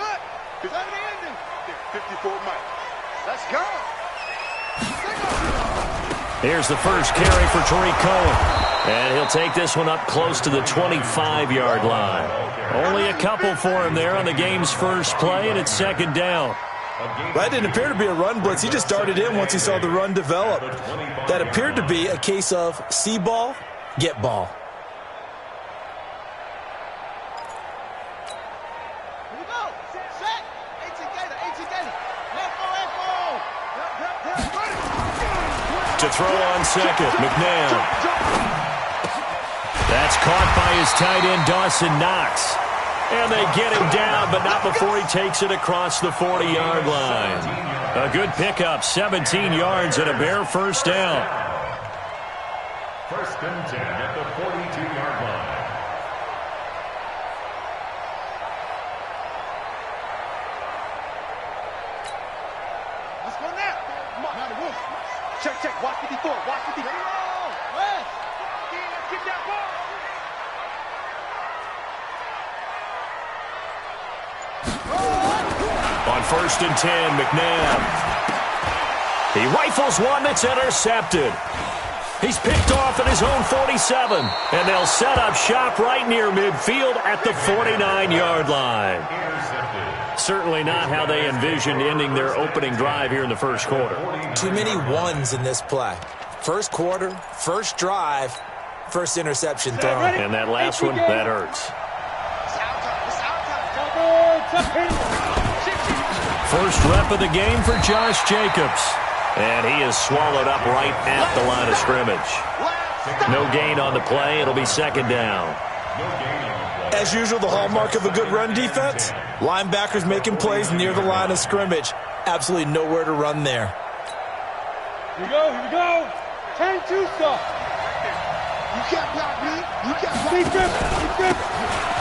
it. 54 Mike. Let's go. Here's the first carry for Tariq Cohen. And he'll take this one up close to the 25-yard line. Only a couple for him there on the game's first play, and it's second down. That didn't appear to be a run blitz. He just darted in once he saw the run develop. That appeared to be a case of see ball, get ball. To throw on second, McNabb. That's caught by his tight end, Dawson Knox. And they get him down, but not before he takes it across the 40-yard line. A good pickup, 17 yards and a bare first down. First and 10 at the 42-yard line. Let's go now. Come on. Check. Watch 54. Watch 54. West. Get that ball. On first and 10, McNabb. He rifles one that's intercepted. He's picked off at his own 47, and they'll set up shop right near midfield at the 49-yard line. Certainly not how they envisioned ending their opening drive here in the first quarter. Too many ones in this play. First quarter, first drive, first interception thrown. And that last one, that hurts. First rep of the game for Josh Jacobs. And he is swallowed up right at the line of scrimmage. No gain on the play. It'll be second down. As usual, the hallmark of a good run defense, linebackers making plays near the line of scrimmage. Absolutely nowhere to run there. Here we go. 10-2 stuff. You can't block me. You can't block me.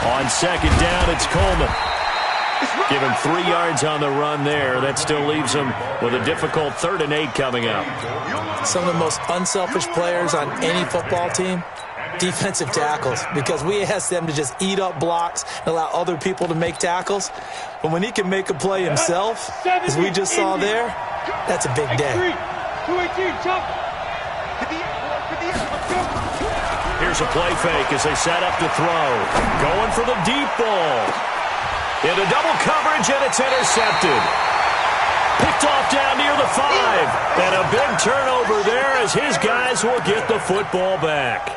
On second down, it's Coleman. Give him 3 yards on the run there. That still leaves him with a difficult 3rd and 8 coming up. Some of the most unselfish players on any football team, defensive tackles, because we ask them to just eat up blocks and allow other people to make tackles. But when he can make a play himself, as we just saw there, that's a big day. Here's a play fake as they set up to throw. Going for the deep ball. Into double coverage, and it's intercepted. Picked off down near the 5. And a big turnover there as his guys will get the football back.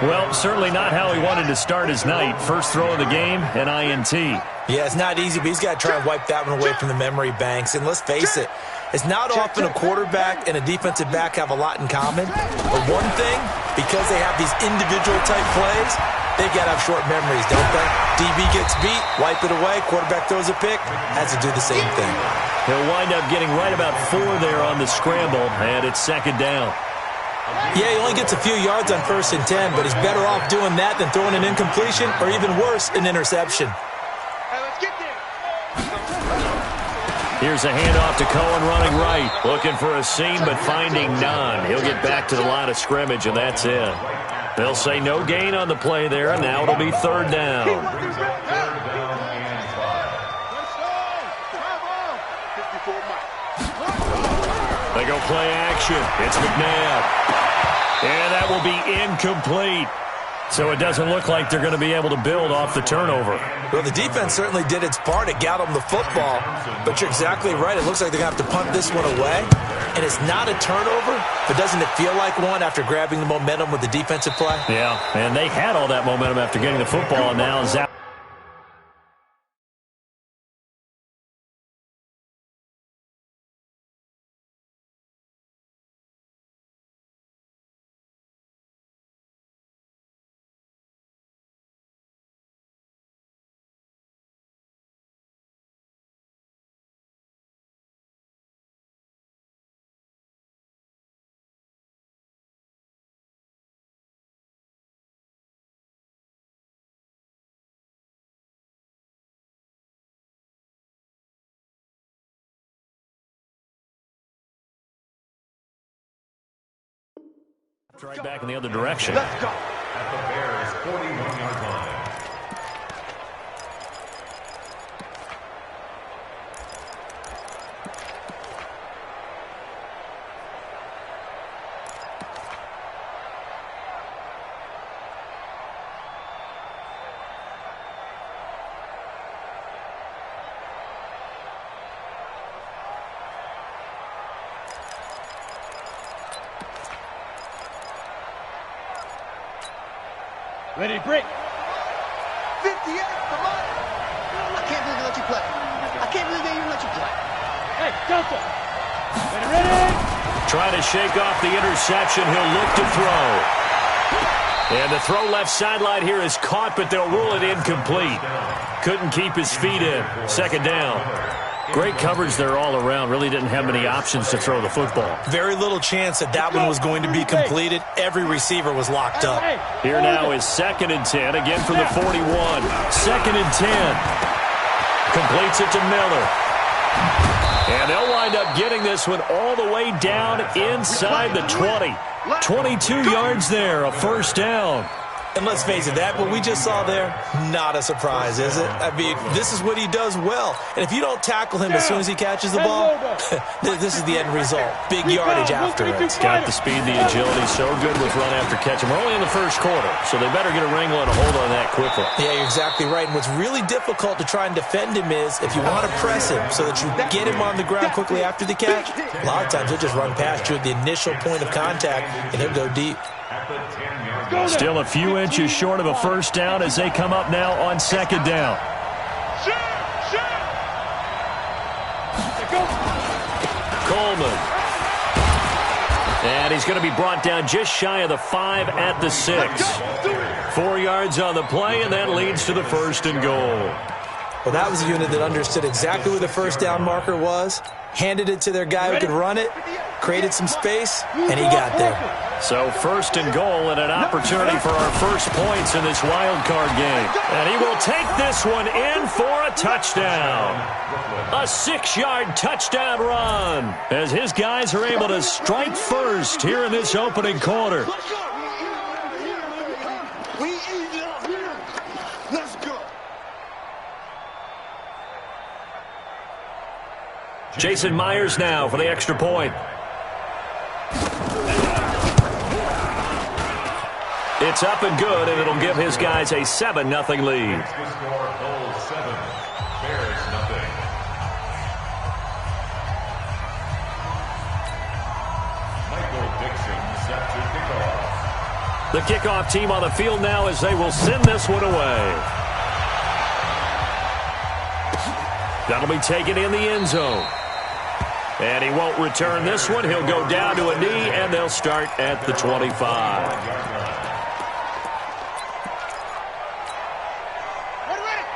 Well, certainly not how he wanted to start his night. First throw of the game, an INT. Yeah, it's not easy, but he's got to try and wipe that one away from the memory banks. And let's face it, it's not often a quarterback and a defensive back have a lot in common. But one thing, because they have these individual type plays, they've got to have short memories, don't they? DB gets beat, wipe it away, quarterback throws a pick, has to do the same thing. He'll wind up getting right about 4 there on the scramble, and it's second down. Yeah, he only gets a few yards on 1st and 10, but he's better off doing that than throwing an incompletion or even worse, an interception. Here's a handoff to Cohen running right. Looking for a seam, but finding none. He'll get back to the line of scrimmage, and that's it. They'll say no gain on the play there, and now it'll be 3rd down. They go play action. It's McNabb. And that will be incomplete. So it doesn't look like they're going to be able to build off the turnover. Well, the defense certainly did its part. It got them the football. But you're exactly right. It looks like they're going to have to punt this one away. And it's not a turnover, but doesn't it feel like one after grabbing the momentum with the defensive play? Yeah, and they had all that momentum after getting the football, and now zap. Right back in the other direction. Let's go. At the Bears' 41-yard line. Ready, break. 58, come on. I can't believe they let you play. I can't believe they even let you play. Hey, Delta. Ready. Trying to shake off the interception. He'll look to throw. And the throw left sideline here is caught, but they'll rule it incomplete. Couldn't keep his feet in. Second down. Great coverage there all around. Really didn't have many options to throw the football. Very little chance that one was going to be completed. Every receiver was locked up. Here now is 2nd and 10, again from the 41. 2nd and 10. Completes it to Miller. And they'll wind up getting this one all the way down inside the 20. 22 yards there, a first down. And let's face it, that what we just saw there, not a surprise, is it? I mean, this is what he does well. And if you don't tackle him as soon as he catches the ball, this is the end result. Big yardage after it. Got the speed, the agility, so good with run after catch. And we're only in the first quarter, so they better get a wrangle and a hold on that quickly. Yeah, you're exactly right. And what's really difficult to try and defend him is if you want to press him so that you get him on the ground quickly after the catch, a lot of times he'll just run past you at the initial point of contact, and he'll go deep. Still a few inches short of a first down as they come up now on 2nd down. Coleman. And he's going to be brought down just shy of the 5 at the 6. 4 yards on the play, and that leads to the 1st and goal. Well, that was a unit that understood exactly where the first down marker was, handed it to their guy who could run it, created some space, and he got there. So 1st and goal and an opportunity for our first points in this wild card game. And he will take this one in for a touchdown. A 6-yard touchdown run as his guys are able to strike first here in this opening quarter. Let's go. Jason Myers now for the extra point. It's up and good, and it'll give his guys a 7-0 lead. The kickoff team on the field now as they will send this one away. That'll be taken in the end zone. And he won't return this one. He'll go down to a knee, and they'll start at the 25.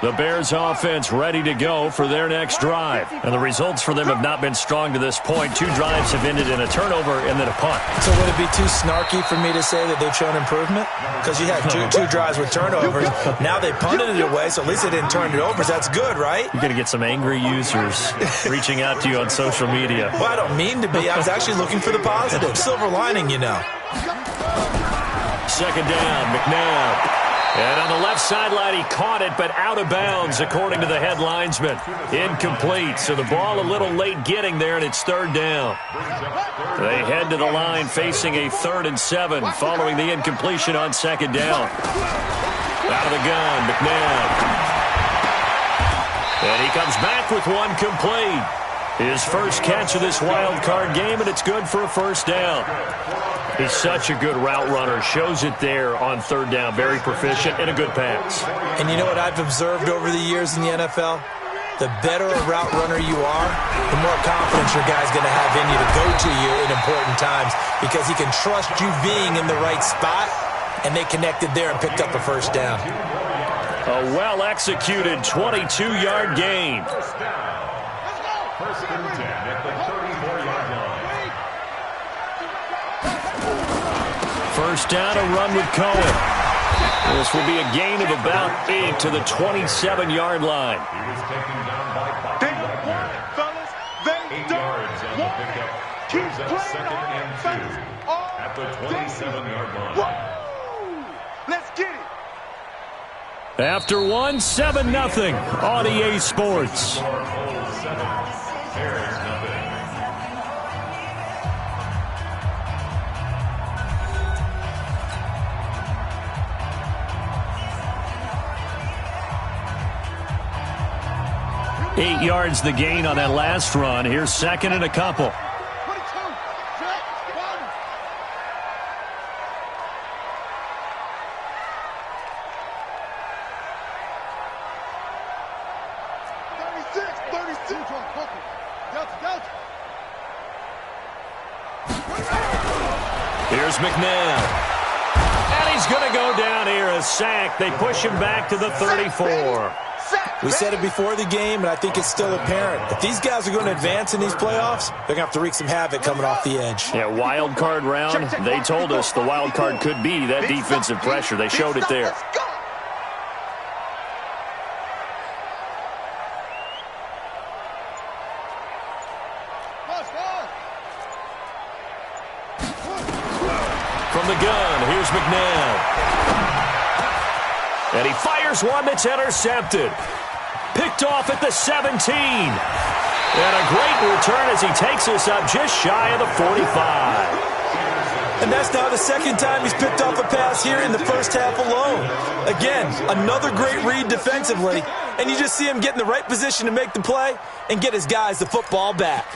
The Bears offense ready to go for their next drive. And the results for them have not been strong to this point. 2 drives have ended in a turnover and then a punt. So would it be too snarky for me to say that they've shown improvement? Because you had two drives with turnovers. Now they punted it away, so at least they didn't turn it over. So that's good, right? You're going to get some angry users reaching out to you on social media. Well, I don't mean to be. I was actually looking for the positive. Silver lining, you know. 2nd down, McNabb. And on the left sideline, he caught it, but out of bounds, according to the head linesman. Incomplete, so the ball a little late getting there, and it's 3rd down. They head to the line facing a 3rd and 7, following the incompletion on 2nd down. Out of the gun, McNabb. And he comes back with one complete. His first catch of this wild card game, and it's good for a first down. He's such a good route runner. Shows it there on 3rd down. Very proficient and a good pass. And you know what I've observed over the years in the NFL? The better a route runner you are, the more confidence your guy's going to have in you to go to you in important times because he can trust you being in the right spot, and they connected there and picked up a first down. A well-executed 22-yard gain. First and 10 at the 34-yard line. First down, a run with Cohen. This will be a gain of about 8 to the 27-yard line. He was taken down by Bobby Wagner. 8 yards on the pickup. Brings up 2nd and 2 at the 27-yard line. Let's get it. After 1, 7-0 on EA Sports. Bears nothing. Eight yards the gain on that last run. Here's 2nd and a couple. Here's McNabb. And he's going to go down here, a sack. They push him back to the 34. We said it before the game, and I think it's still apparent. If these guys are going to advance in these playoffs, they're going to have to wreak some havoc coming off the edge. Yeah, wild card round. They told us the wild card could be that defensive pressure. They showed it there. From the gun, here's McNabb. And he fires one that's intercepted. Picked off at the 17. And a great return as he takes us up just shy of the 45. And that's now the second time he's picked off a pass here in the first half alone. Again, another great read defensively. And you just see him get in the right position to make the play and get his guys the football back.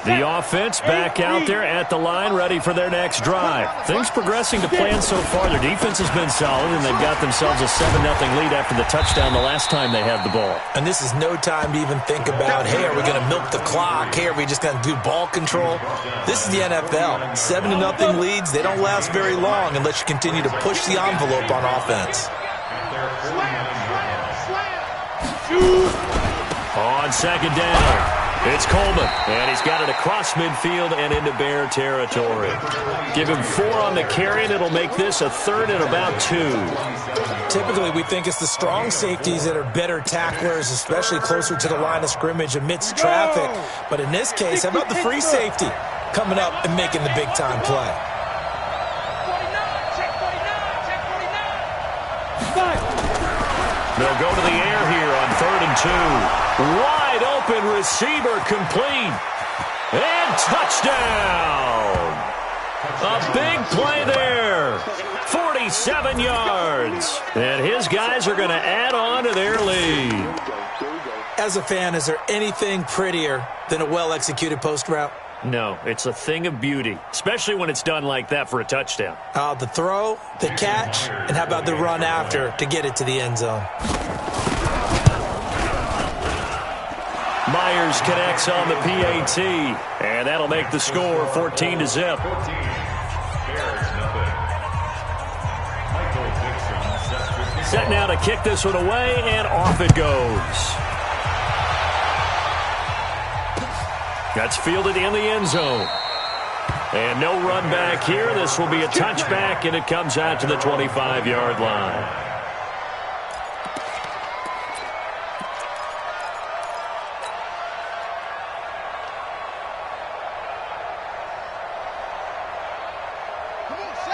The offense back out there at the line, ready for their next drive. Things progressing to plan so far. Their defense has been solid, and they've got themselves a 7-0 lead after the touchdown the last time they had the ball. And this is no time to even think about, hey, are we going to milk the clock? Hey, are we just going to do ball control? This is the NFL. 7-0 leads, they don't last very long unless you continue to push the envelope on offense. On second down. It's Coleman, and he's got it across midfield and into Bear territory. Give him 4 on the carry, and it'll make this a 3rd and about 2. Typically, we think it's the strong safeties that are better tacklers, especially closer to the line of scrimmage amidst traffic. But in this case, how about the free safety coming up and making the big-time play? They'll go to the air here on 3rd and 2. Wide open receiver complete. And touchdown. A big play there. 47 yards. And his guys are going to add on to their lead. As a fan, is there anything prettier than a well-executed post route? No, it's a thing of beauty, especially when it's done like that for a touchdown. The throw, the catch, and how about the run after to get it to the end zone? Myers connects on the PAT, and that'll make the score 14-0. Set now to kick this one away, and off it goes. That's fielded in the end zone. And no run back here. This will be a touchback, and it comes out to the 25-yard line.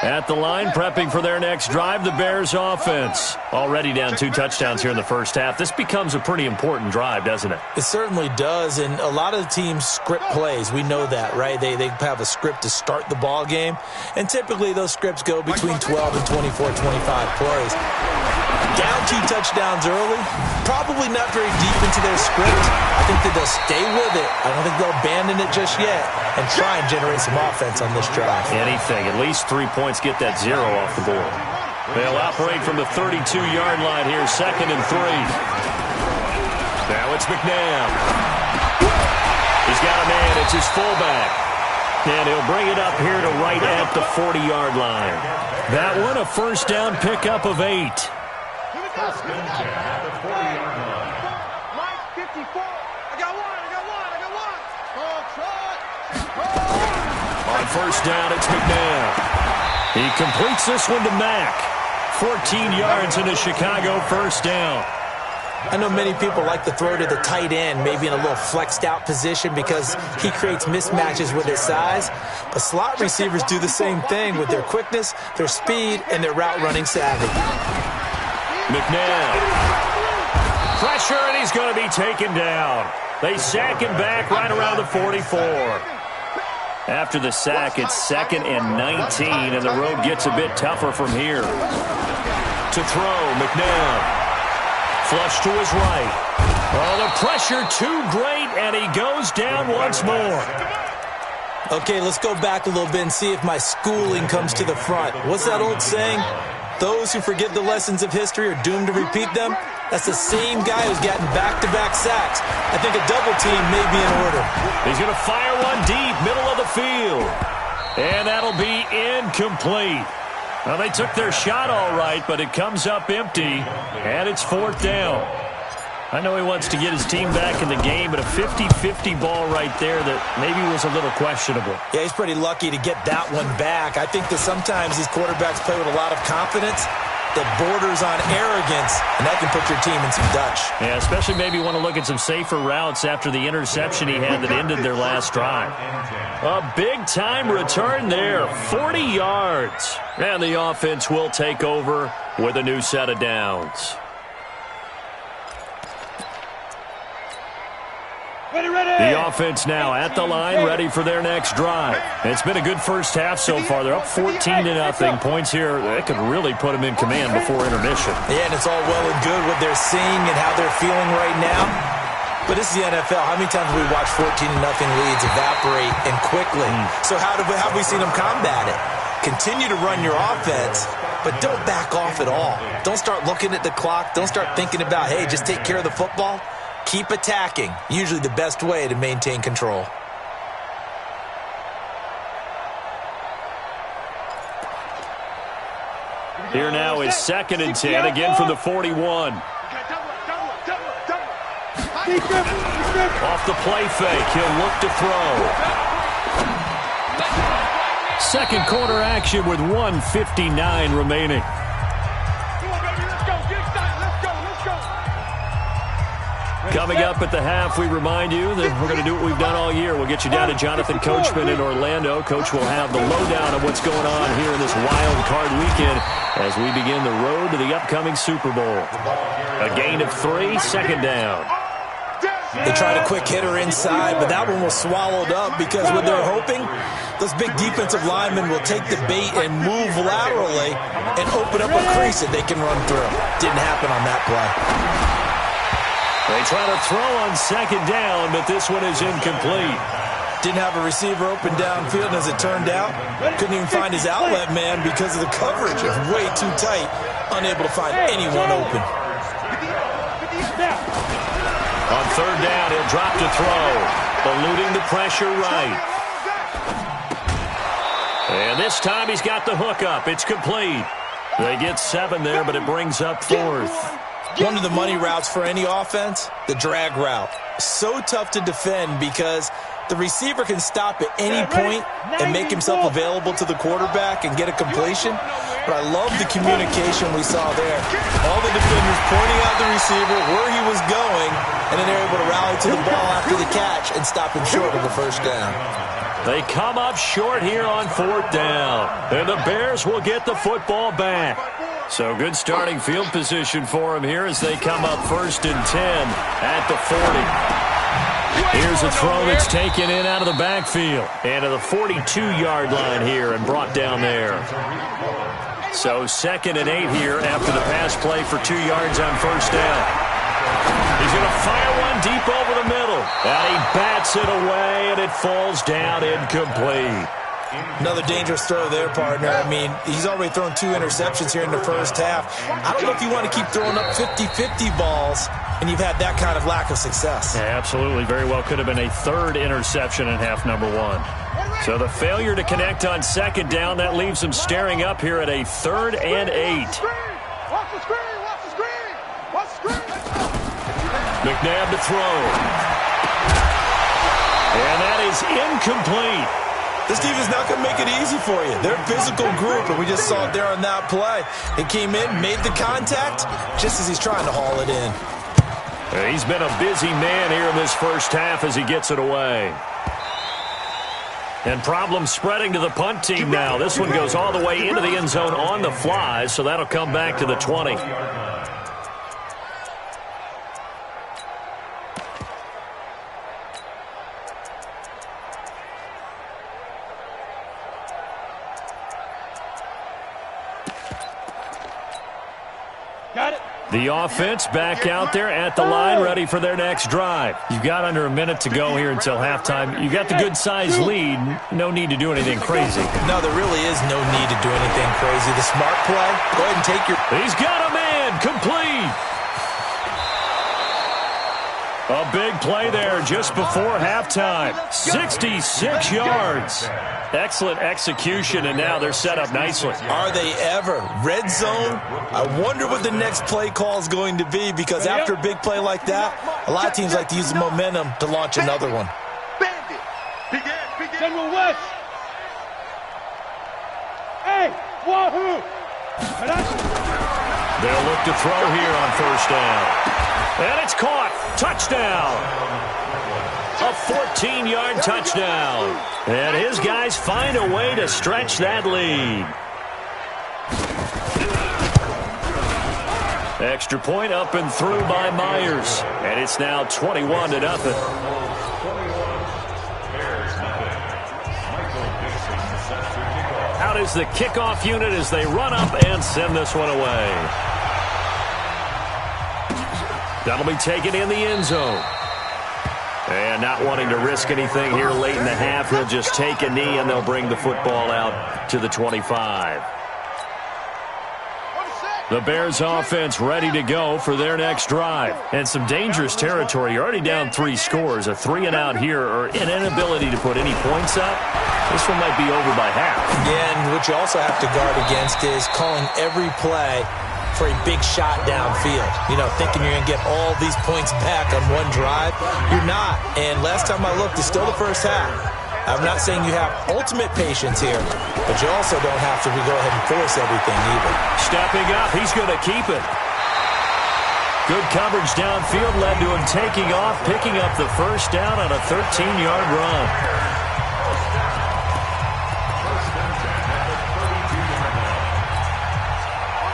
At the line, prepping for their next drive, the Bears offense. Already down 2 touchdowns here in the first half. This becomes a pretty important drive, doesn't it? It certainly does, and a lot of the teams script plays. We know that, right? They have a script to start the ball game, and typically those scripts go between 12 and 24, 25 plays. Down 2 touchdowns early, probably not very deep into their script. I think that they'll stay with it. I don't think they'll abandon it just yet and try and generate some offense on this drive. Anything. At least 3 points, get that 0 off the board. They'll operate from the 32-yard line here, 2nd and 3. Now it's McNabb. He's got a man. It's his fullback. And he'll bring it up here to right at the 40-yard line. That one, a first down pickup of 8. On first down, it's McNabb. He completes this one to Mack. 14 yards in a Chicago first down. I know many people like to throw to the tight end, maybe in a little flexed out position because he creates mismatches with his size. But slot receivers do the same thing with their quickness, their speed, and their route running savvy. McNabb. Pressure, and he's going to be taken down. They sack him back right around the 44. After the sack, it's 2nd and 19, and the road gets a bit tougher from here. To throw, McNabb. Flush to his right. Oh, the pressure too great, and he goes down once more. Okay, let's go back a little bit and see if my schooling comes to the front. What's that old saying? Those who forget the lessons of history are doomed to repeat them. That's the same guy who's gotten back-to-back sacks. I think a double team may be in order. He's going to fire one deep, middle of the field. And that'll be incomplete. Well, they took their shot all right, but it comes up empty, and it's 4th down. I know he wants to get his team back in the game, but a 50-50 ball right there that maybe was a little questionable. Yeah, he's pretty lucky to get that one back. I think that sometimes these quarterbacks play with a lot of confidence that borders on arrogance, and that can put your team in some Dutch. Yeah, especially maybe want to look at some safer routes after the interception he had that ended their last drive. A big-time return there, 40 yards. And the offense will take over with a new set of downs. The offense now at the line, ready for their next drive. It's been a good first half so far. They're up 14-0. Points here, that could really put them in command before intermission. Yeah, and it's all well and good what they're seeing and how they're feeling right now. But this is the NFL. How many times have we watched 14-0 leads evaporate and quickly? So how have we seen them combat it? Continue to run your offense, but don't back off at all. Don't start looking at the clock. Don't start thinking about, hey, just take care of the football. Keep attacking. Usually the best way to maintain control. Here now is 2nd and 10, again from the 41. Off the play fake, he'll look to throw. Second quarter action with 1:59 remaining. Coming up at the half, we remind you that we're going to do what we've done all year. We'll get you down to Jonathan Coachman in Orlando. Coach will have the lowdown of what's going on here in this wild card weekend as we begin the road to the upcoming Super Bowl. A gain of 3, 2nd down. They tried a quick hitter inside, but that one was swallowed up because what they're hoping, those big defensive linemen will take the bait and move laterally and open up a crease that they can run through. Didn't happen on that play. They try to throw on 2nd down, but this one is incomplete. Didn't have a receiver open downfield, and as it turned out, couldn't even find his outlet man because of the coverage. It was way too tight, unable to find anyone open. On 3rd down, he'll drop to throw, eluding the pressure right. And this time he's got the hook up. It's complete. They get 7 there, but it brings up 4th. One of the money routes for any offense, the drag route. So tough to defend because the receiver can stop at any point and make himself available to the quarterback and get a completion. But I love the communication we saw there. All the defenders pointing out the receiver, where he was going, and then they're able to rally to the ball after the catch and stop him short of a 1st down. They come up short here on 4th down. And the Bears will get the football back. So good starting field position for him here as they come up 1st and 10 at the 40. Here's a throw that's taken in out of the backfield. And to the 42-yard line here and brought down there. So 2nd and 8 here after the pass play for 2 yards on 1st down. He's going to fire one deep over the middle. And he bats it away, and it falls down incomplete. Another dangerous throw there, partner. I mean, he's already thrown 2 interceptions here in the first half. I don't know if you want to keep throwing up 50-50 balls, and you've had that kind of lack of success. Yeah, absolutely. Very well could have been a 3rd interception in half number 1. So the failure to connect on 2nd down, that leaves them staring up here at a 3rd and 8. Watch the screen! Watch the screen! Watch the screen! McNabb to throw. And that is incomplete. This team is not going to make it easy for you. They're a physical group, and we just saw it there on that play. He came in, made the contact, just as he's trying to haul it in. He's been a busy man here in this first half as he gets it away. And problems spreading to the punt team now. This one goes all the way into the end zone on the fly, so that'll come back to the 20. Got it. The offense back out there at the line, ready for their next drive. You've got under a minute to go here until halftime. You've got the good-sized lead. No need to do anything crazy. No, there really is no need to do anything crazy. The smart play, go ahead and take your... He's got a man, complete. A big play there just before halftime. 66 yards. Excellent execution, and now they're set up nicely. Are they ever? Red zone? I wonder what the next play call is going to be, because after a big play like that, a lot of teams like to use the momentum to launch another one. General West. Hey, wahoo! They'll look to throw here on first down. And it's caught. Touchdown. A 14-yard touchdown. And his guys find a way to stretch that lead. Extra point up and through by Myers. And it's now 21-0. Out is the kickoff unit as they run up and send this one away. That'll be taken in the end zone. And not wanting to risk anything here late in the half, he'll just take a knee and they'll bring the football out to the 25. The Bears offense ready to go for their next drive. And some dangerous territory. You're already down 3 scores. A 3-and-out here, or an inability to put any points up. This one might be over by half. Yeah, and what you also have to guard against is calling every play for a big shot downfield. You know, thinking you're going to get all these points back on one drive. You're not. And last time I looked, it's still the first half. I'm not saying you have ultimate patience here, but you also don't have to go ahead and force everything either. Stepping up, he's going to keep it. Good coverage downfield led to him taking off, picking up the first down on a 13-yard run.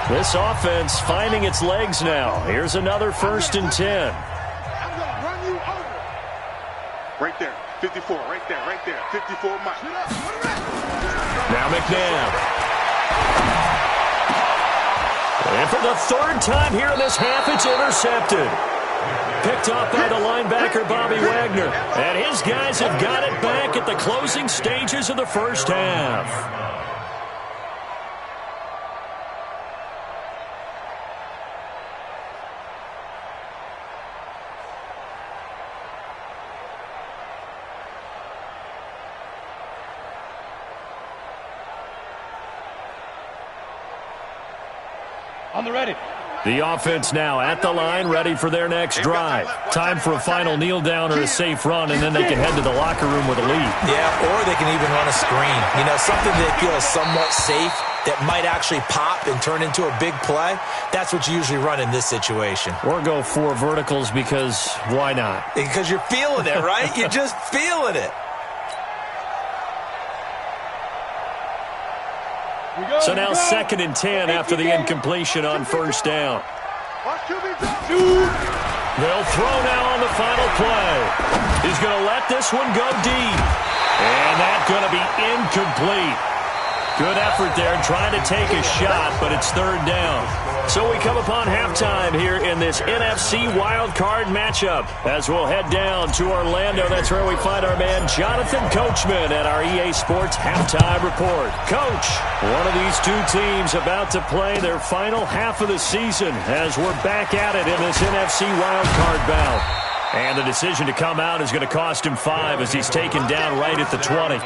This offense finding its legs now. Here's another 1st and 10. I'm going to run you over. Right there. 54, right there. 54 Mike. Now McNabb. And for the 3rd time here in this half, it's intercepted. Picked off by the linebacker, Bobby Wagner. And his guys have got it back at the closing stages of the first half. On the ready. The offense now at the line, ready for their next drive. Time for a final kneel down or a safe run, and then they can head to the locker room with a lead. Yeah, or they can even run a screen. You know, something that feels somewhat safe that might actually pop and turn into a big play. That's what you usually run in this situation. Or go 4 verticals, because why not? Because you're feeling it, right? You're just feeling it. So now 2nd and 10 after the incompletion on first down. They'll throw now on the final play. He's going to let this one go deep. And that's going to be incomplete. Good effort there trying to take a shot, but it's 3rd down. So we come upon halftime here in this NFC wildcard matchup. As we'll head down to Orlando, that's where we find our man Jonathan Coachman at our EA Sports Halftime Report. Coach, one of these 2 teams about to play their final half of the season as we're back at it in this NFC wildcard bout. And the decision to come out is going to cost him 5 as he's taken down right at the 20.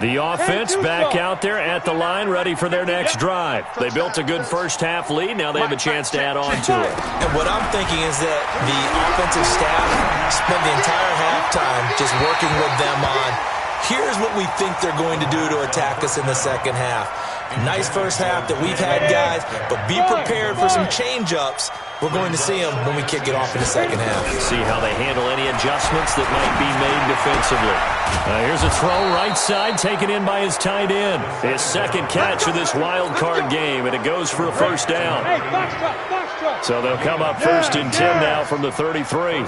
The offense back out there at the line, ready for their next drive. They built a good first half lead. Now they have a chance to add on to it. And what I'm thinking is that the offensive staff spent the entire halftime just working with them on, here's what we think they're going to do to attack us in the second half. Nice first half that we've had, guys, but be prepared for some change-ups. We're going to see them when we kick it off in the second half. See how they handle any adjustments that might be made defensively. Here's a throw right side, taken in by his tight end. His 2nd catch of this wild card game, and it goes for a first down. So they'll come up 1st and 10 now from the 33.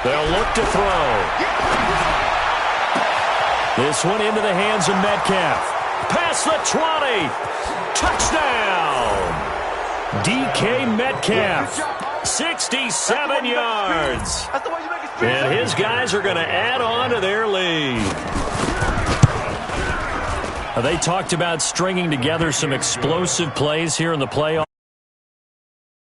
They'll look to throw. This one into the hands of Metcalf. Past the 20. Touchdown. DK Metcalf. 67 yards. And his guys are going to add on to their lead. They talked about stringing together some explosive plays here in the playoffs.